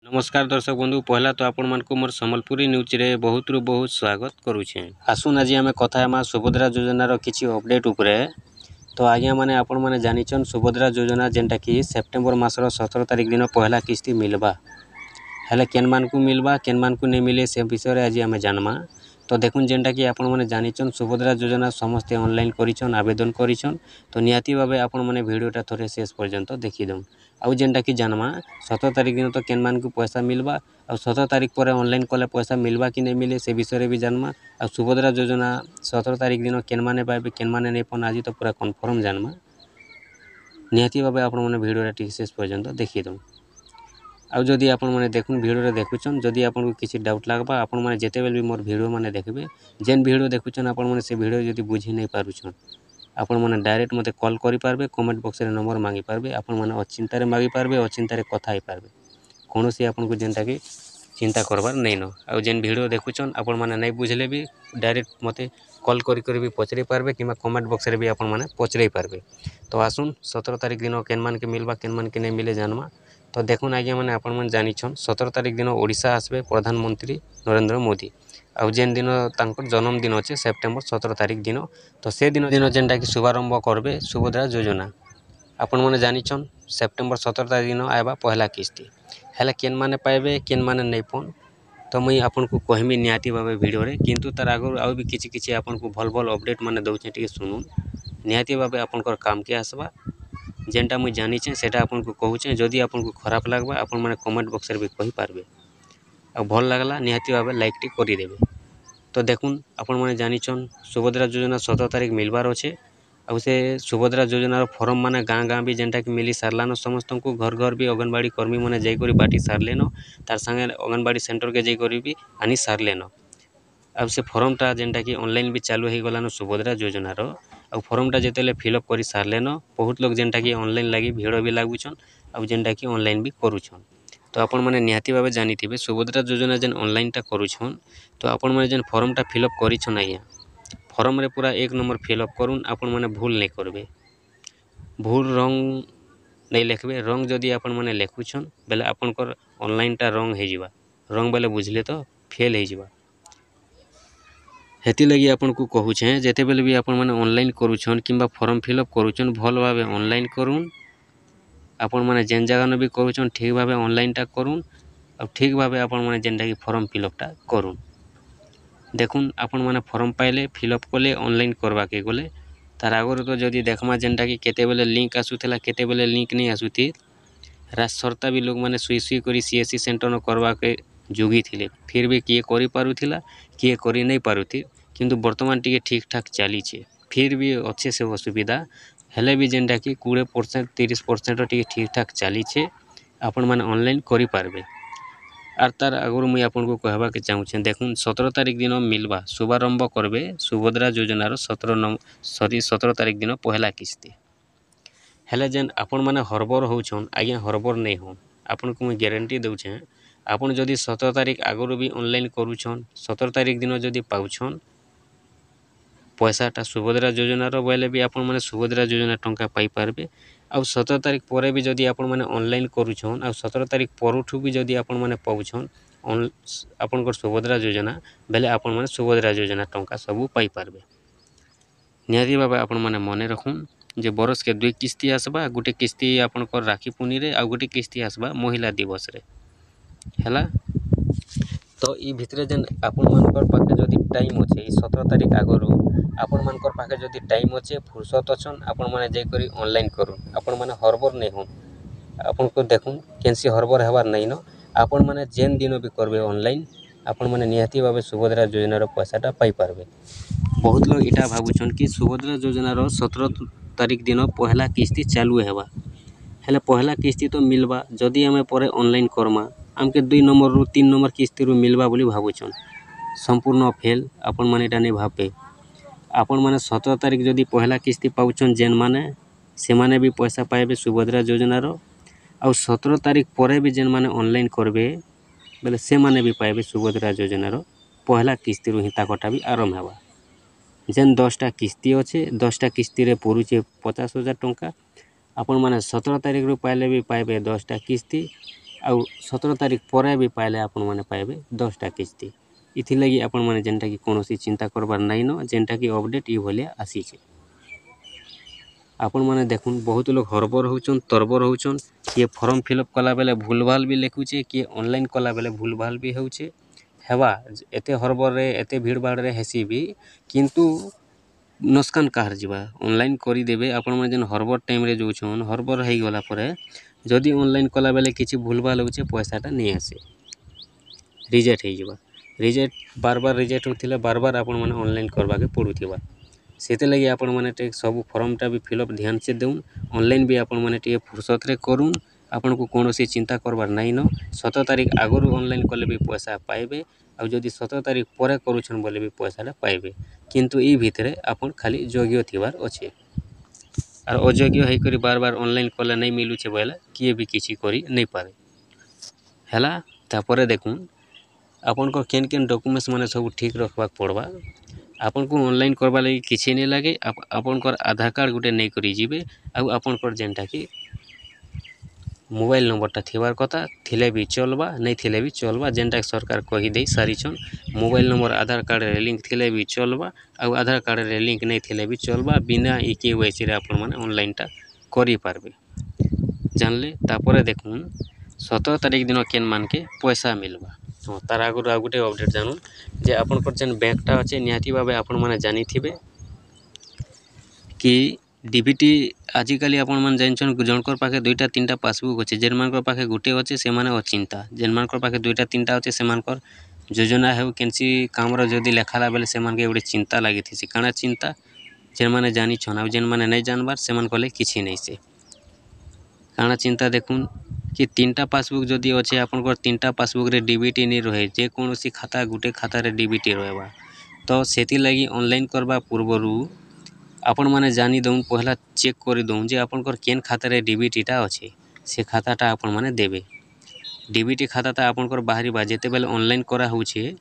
नमस्कार दर्शक बंधु पहला तो आपण मानक मोर सम्बलपुरी न्यूज रे बहुत रु बहुत स्वागत करुछे। आसुन आज आम कथा हेमा सुभद्रा योजनार किछि अपडेट उपरे। तो आज्ञा माने आपण माने जानिछन सुभद्रा योजना जेनटा कि सेप्टेम्बर मासर 17 तारिख दिन पहला किस्ती मिलबा हेले केन मानकु मिलबा केन मानकु नहीं मिले से विषय रे आज आम जानमा। तो देखुन जेनटा कि आपण माने जानिछन सुभद्रा योजना समस्ते ऑनलाइन करिछन आवेदन करिछन। तो निहाती भाबे आपण माने वीडियोटा थोड़े शेष पर्यंत देखि दउन। आउ जेनटा कि जानमा 17 तारिख दिन तो केन मानकु पैसा मिलबा और 17 तारिख पर ऑनलाइन कले पैसा मिलबा कि नहीं मिले से विषय रे भी जानमा। और सुभद्रा योजना 17 तारिख दिन केन माने पाइबे केन माने नहीं पन आज तो पूरा कन्फर्म जानमा। निहाती भाबे आपण माने वीडियोटा ठीक शेष पर्यंत देखि दउन। आउ जदि आपण माने देखुन वीडियो रे देखुछन जदि आपन किछि डाउट लागबा आपण माने जेते बेल भी मोर वीडियो माने देखबे जेन वीडियो देखुछन आपण माने से वीडियो जदि बुझी नहीं पारुछन आपण माने डायरेक्ट मते कॉल करि पारबे कमेंट बॉक्स रे नंबर मांगी पारबे आपण माने अचिंता रे मांगी पारबे अचिंता रे कथा ही पारबे कोनोसी आपण को जेनटा कि चिंता करबार नहीं न। आउ जेन वीडियो देखुछन आपण माने नहीं बुझले भी डायरेक्ट मते कॉल करि भी पचरे पारबे किमा कमेंट बॉक्स रे भी आपण माने पचरे पारबे। तो आसुन 17 तारिख दिन केन मान के मिलबा केन मान के नहीं मिले जानमा। तो देखुन आज्ञा मैंने आपण मन जानिछन 17 तारिख दिन ओडिशा आसबे प्रधानमंत्री नरेंद्र मोदी। आउ जेन दिन तांकर जन्मदिन अच्छे सेप्टेम्बर 17 तारिख दिन। तो से दिन जेनटा कि शुभारंभ करबे सुभद्रा योजना आपण मैंने जानिछन सेप्टेम्बर 17 तारिख दिन आएबा पहला किस्ती हेले केन माने पाइबे केन माने नहीं पन। तो मुई आपन को कहमी निहाती भाबे वीडियो रे किंतु तार आगर आउ भी किछि किछि आपन को भल भल अपडेट माने दउछे टिके सुनुन निहाती भाबे आपनकर काम के आसबा जेनटा मुई जानिछे सेटा आपन को कहूछे। जदि आपन को खराब लागबा आपन माने कमेंट बॉक्स रे भी कहि पारबे आ भल लागला निहाती भाबे लाइक टी करि देबे। तो देखुन आपण माने जानिछन सुभद्रा योजना 17 तारिख मिलबार अच्छे आउ से सुभद्रा योजनार फॉर्म माने गाँ गाँ भी जेनटा कि मिली सारलान समस्त को घर घर भी अंगनवाड़ी कर्मी माने जाई करी बाटी सारलेन तार संगे अंगनवाड़ी सेंटर के जाई करी भी आनी सारलेन। अब से फॉर्मटा जेनटा कि ऑनलाइन भी चालू हो गलान सुभद्रा योजनार आ फॉर्मटा जेतेले फिलअप करी सारलेन बहुत लोग जेनटा कि ऑनलाइन लगी भीड़ भी लागुछन आ जेनटा कि ऑनलाइन भी करूछन। तो आपण माने निहाती भाबे जानिथिबे सुभद्रा योजना जेन ऑनलाइनटा करूछन तो आपण माने जेन फॉर्मटा फिलअप करिछन आज्ञा फॉर्म रे पूरा एक नंबर फिलअप करुन आपण माने भूल नहीं करबे भूल रंग नहीं लिखबे रंग जदि आपण माने लिखुछन बेले आपनकर ऑनलाइनटा रंग हे जिबा रंग बेले बुझले तो फेल हे जिबा। हेति लगी आपन को कहूछे जेते बेले भी आपण माने ऑनलाइन करूछन किंबा फॉर्म फिलअप करूछन भल भाबे ऑनलाइन करुन आपण माने जेन जगह न भी करूछन ठीक भाबे ऑनलाइनटा करुन और ठीक भाबे आपण माने जेनटा कि फॉर्म फिलअपटा करुन। देखुन आपण माने फॉर्म पाइले फिलअप कले ऑनलाइन करबा के गले तार आगर तो जदि देखमा जेनटा कि केते बेले लिंक आसुथला केते बेले लिंक नहीं आसुथी राजसरता भी लोग माने सुई करी सीएससी सेंटर न करबा के जोगी थिले फिर भी किए करि पारुथिला किए करि नहीं पारुथी किंतु वर्तमान टिके ठीक ठाक चली छे फिर भी अच्छे से असुविधा हेले भी जेनटा कि 20% 30% टिके ठीक ठाक चली छे आपण माने ऑनलाइन करि पारबे। आर तार आगर मुई आपन को कहबा के चाहूछे देखुन 17 तारिख दिन मिलबा शुभारंभ करबे सुभद्रा योजनार 17 तारिख दिन पहला किस्ती हेले जेन आपण माने हरबर होउछन आज्ञा हरबर नहीं हो आपन को मुई गारंटी दउछे आपण जदि 17 तारिख आगर भी ऑनलाइन करूछन 17 तारिख दिन जदि पाउछन पैसाटा सुभद्रा योजनार बोले भी आपण माने सुभद्रा योजना टंका पाई पारबे। आ 17 तारिख पर भी जदि आपण माने ऑनलाइन करूछन आ 17 तारिख परठू भी जदि आपण माने पाउछन आपनकर सुभद्रा योजना बेले आपण माने सुभद्रा योजना टंका सबू पाई पारबे। निहाती भाबे आपण माने मने रखुन जे बरस के 2 किस्ती आसबा गोटे किस्ती आपनकर राखी पुनी रे आ गोटे किस्ती आसबा महिला दिवस रे हैला। तो ई भितरे जेन आपण मानकर पाखे जदि टाइम अच्छे 17 तारिख आगरू आपण मानकर पाखे जदि टाइम अच्छे फुर्सत अछन आपण माने जाई करी ऑनलाइन करूँ आपण माने हरबर नहीं होन आपण को देखुन केनसी हरबर हेबार नहीं न आपण माने जेन दिन भी करबे ऑनलाइन आपण माने निहाती भाबे सुभद्रा योजनार पैसाटा पाई पारबे। बहुत लोग इटा भाबुछन कि सुभद्रा योजनार 17 तारिख दिन पहला किस्ती चालू हेबा हेले पहला किस्ती तो मिलबा जदि आमे परे ऑनलाइन करमा आमके 2 नंबर रु 3 नंबर किस्ती रु मिलबा बोली भाबुछन संपूर्ण फेल आपण माने इटा नहीं भाबे। आपण माने 17 तारिख जदि पहला किस्ती पाउछन जेन माने से माने भी पैसा पाइबे सुभद्रा योजनार आ 17 तारिख पर भी जेन माने ऑनलाइन करबे बेले से माने भी पाइबे सुभद्रा योजनार पहला किस्ती रु हिता कटा भी आरंभ हेबा। जेन 10टा किस्ती अच्छे 10टा किस्ती रे पड़ुचे 50,000 टंका आपण माने 17 तारिख रु पाइले भी पाइबे 10टा किस्ती आउ 17 तारिख पर भी पाइले आपण मैंने पाइबे 10टा किस्ती। इथिलागि आपण मैंने जेनटा कि कौन चिंता करबार नाइन जेनटा कि अपडेट ये भाया आसीचे। आपण मैंने देखुन बहुत लोग हरबर होचन तरबर होचन, किए फॉर्म फिलअप कला बेले भूल भाल भी लिखुचे, किए ऑनलाइन कला बेले भूल भाल भी होचे। हेबा एते हरबर रे एते भीड़ भाड़ रे हेसी भी किंतु नुकसान काहर जीवा ऑनलाइन करी देबे। आपण मैंने जेन हरबर टाइम रे जोछन हरबर हेई गला परे जदि ऑनलाइन कला बेले किछि भूल भाल होचे पैसाटा नहीं आसे, रिजेक्ट हो जावा। रिजेक्ट बार बार रिजेक्ट होथिले बार बार आपण मैंने ऑनलाइन करबा के पड़ुथिबा। सेते लगी आपण मैंने टे सब फॉर्मटा भी फिलअप ध्यान से देउन, ऑनलाइन भी आपण मैंने टे फुर्सत रे करूँ। आपन को कौन चिंता करबार नाइन 17 तारिख आगु ऑनलाइन कले भी पैसा पाइबे, आउ जदि 17 तारिख पर करूछन बोले भी पैसाटा पाइबे। किंतु ई भितरे आपन खाली योग्य थिबार अच्छे और अयोग्य होई करी बार बार ऑनलाइन कले नहीं मिलुछे बोले किए भी किछि करी नहीं पारे हैला। तापरे देखुन आपन को केन केन डॉक्यूमेंट्स माने सब ठीक रखबाक पड़बा। आपन को ऑनलाइन करबा लगी किछि नहीं लगे, आपन को आधार कार्ड गुटे नहीं करी जीवे, आउ आपन को जेनटा कि मोबाइल नंबरटा थिबार कथा थिले भी चलबा नहीं थिले भी चलबा, जेनटा सरकार कही दे सारीछन। मोबाइल नंबर आधार कार्ड रे लिंक थिले भी चलबा, आउ आधार कार्ड रे लिंक नहीं थिले भी चलबा। बिना केवाईसी रे आपन माने ऑनलाइनटा करी पारबे जानले। तापरे देखुन 17 तारिख दिन केन मान के पैसा मिलबा। हाँ तार आगुर आ गुटे अपडेट जानून जे आपन पर जेन बैंकटा अच्छे निहाती भावे आपन माने जानी थिबे कि डीबीटी आजिकाली आपण मन जानछन जनकर पाखे 2टा 3टा पासबुक अच्छे, जेन मानकर पाखे गुटे अच्छे से माने अचिंता, जेन मानकर पाखे 2टा 3टा अच्छे से मानकर योजना हेउ केनसी कामर जदि लेखाला बेले से मानके गुटे चिंता लागि थिसी। काना चिंता जेन माने जानी छन आ जेन माने नहीं जानबार से मान कले किछि नहीं से काना चिंता। देखुन कि 3टा पासबुक जदि अच्छे आपन को 3टा पासबुक रे डीबीटी नहीं रहे, जे कोनोसी खाता गुटे खाता रे डीबीटी रहबा, तो सेति लागि ऑनलाइन करबा पूर्वरु आपण माने जानी दउन पहला चेक करी दउन जे आपन कर केन खाता रे डीबीटीटा अच्छे से खाताटा आपण माने देबे। डीबीटी खाताटा आपन कर बाहरी बा जेते बेले ऑनलाइन करा होउछे,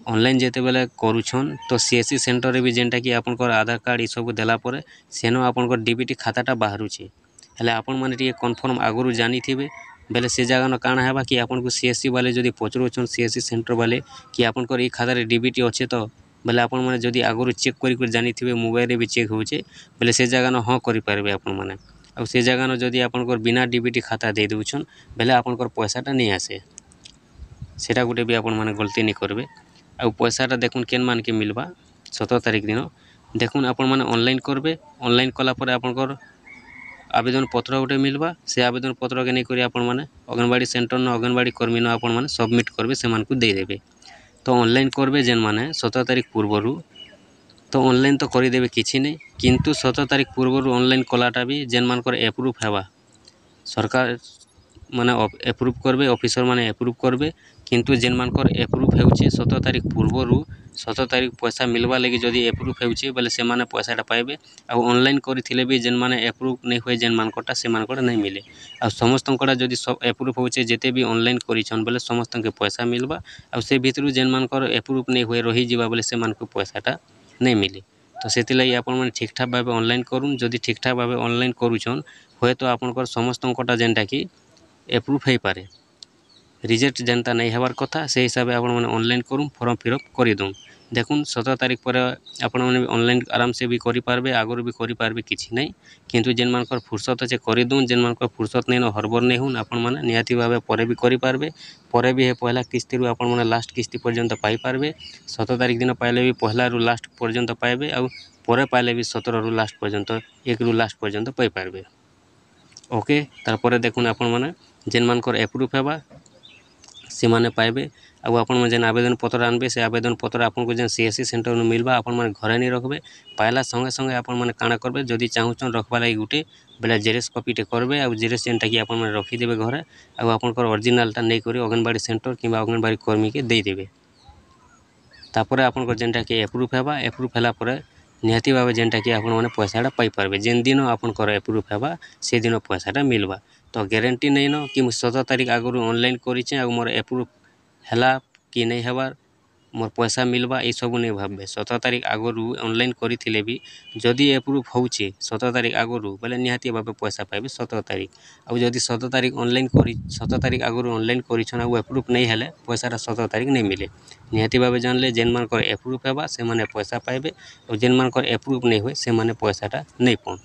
ऑनलाइन जेते बेले करूछन तो सीएससी सेंटर रे भी जेनटा कि आपन कर आधार कार्ड ई सब देला परे सेनो आपन कर डीबीटी खाताटा बाहरुछे। हेले आपन माने टिके कन्फर्म आगुरु जानी थिबे बेले से जगह न काना हेबा कि आपन को सीएससी वाले जदि पचरुछन सीएससी सेंटर वाले कि आपन कर ई खाता रे डीबीटी अच्छे तो बेले आपण माने जदि आगुरु चेक करी जानी थिबे मोबाइल रे भी चेक होउछे बेले से जगह न हाँ करि पारबे आपण माने। आ से जगह न जदि आपण को बिना डीबीटी खाता दे दउछन बेले आपण को पैसाटा नहीं आसे, सेटा गुटे भी आपण माने गलती नहीं करबे। आ पैसाटा देखुन केन मान के मिलबा 17 तारिख दिन देखुन आपण माने ऑनलाइन करबे। ऑनलाइन कला परे आपण को आवेदन पत्र गुटे मिलबा, से आवेदन पत्र के नहीं करी आपण माने अंगनवाड़ी सेंटर न अंगनवाड़ी कर्मी न आपण माने सबमिट करबे, से मान को दे देबे। तो ऑनलाइन करबे जेन माने 17 तारिख पूर्वरु तो ऑनलाइन तो करिदेबे किछि नहीं, किंतु 17 तारिख पूर्वरु ऑनलाइन कलाटा भी जेन मानकर एप्रूव हेबा सरकार माने एप्रूव करबे, ऑफिसर माने एप्रूव करबे। किंतु जेन मानकर एप्रूव हेउचे 17 तारिख पूर्वरु 17 तारिख पैसा मिलवा लगी जदि एप्रूव हेउचे बेले से माने पैसाटा पाइबे। आ ऑनलाइन करिथिले भी जेन माने एप्रूव नहीं होय जेन मानकटा से मानकटा नहीं मिले। आ समस्तंकटा जदि सब एप्रूव होउचे जेते भी ऑनलाइन करिछन बेले समस्तंके पैसा मिलबा। आ से भितरु जेन मानकर एप्रूव नहीं होय रही जिबा बेले से मानक पैसाटा नहीं मिले। तो सेति लगी आपण माने ठीक ठाक भाबे ऑनलाइन करूँ, जदि ठीक ठाक भाबे ऑनलाइन करूछन होय तो आपनकर समस्तंकटा जेनटा कि एप्रूव हो पारे, रिजेक्ट जेनता नहीं हेबार कथा से हिसाब से आपण माने ऑनलाइन करूँ फॉर्म फिलअप करी दूँ। देखुन 17 तारिख पर आपण माने ऑनलाइन आराम से भी करि पारबे, आगुर भी करि पारबे किछि नहीं। किंतु जेन मानकर फुर्सत अच्छे करी दूँ, जेन मानकर फुर्सत नहीं न हरबर नहीं हुन आपण माने निहाती भाबे परे भी करि पारबे। परे भी हे पहला किस्ती रु आपण माने लास्ट किस्ती पर्यंत पाई पारबे। 17 तारिख दिन पाइले भी पहला रु लास्ट पर्यंत पाइबे, आ परे पाइले भी 17 रु लास्ट पर्यंत 1 रु लास्ट पर्यंत पाई पारबे। ओके तारपरे देखुन आपण माने जेन मानकर एप्रूव हेबा से माने पाइबे। आ आपण माने जेन आवेदन पत्र आनबे से आवेदन पत्र आपन को जेन सीएससी सेंटर में मिलबा आपण माने घरे नहीं रखबे। पाइला संगे संगे आपण माने काना करबे जदि चाहुचन रखबा लागि गुटे बेले जेरेस कॉपीटे करबे। आ जेरेस जेनटा कि आपण माने रखी देबे घरे। आ आपण को ओरिजिनलटा नहीं करी अंगनवाड़ी सेंटर किबा अंगनवाड़ी कर्मी के दे देबे। तापरे आपण को जेनटा कि एप्रूव हेबा, एप्रूव होला परे निहाती भावे जेनटा कि आपण माने पैसाटा पाई पारबे। जेन दिन आपण को एप्रूव हेबा से दिन पैसाटा मिलबा। तो गारंटी नहीं न कि 17 तारिख आगु ऑनलाइन करिछे आ मोर एप्रूव हैला कि नहीं हेबार मोर पैसा मिलवा ये सब नहीं भावे 17 तारीख आगु ऑनलाइन करी भी जदि एप्रूव होचे 17 तारीख आगु बोले निहाती भावे पैसा पाइबे 17 तारीख आउ जदि 17 तारीख ऑनलाइन करी 17 तारीख आगु ऑनलाइन करिछन आउ एप्रूव नहीं हेले पैसा 17 तारीख नहीं मिले निहाती भावे जानले जेन मानकर एप्रूव हेबा से माने पैसा पाइबे और जेन मानकर एप्रूव नहीं हुए से माने पैसाटा नहीं पाउन।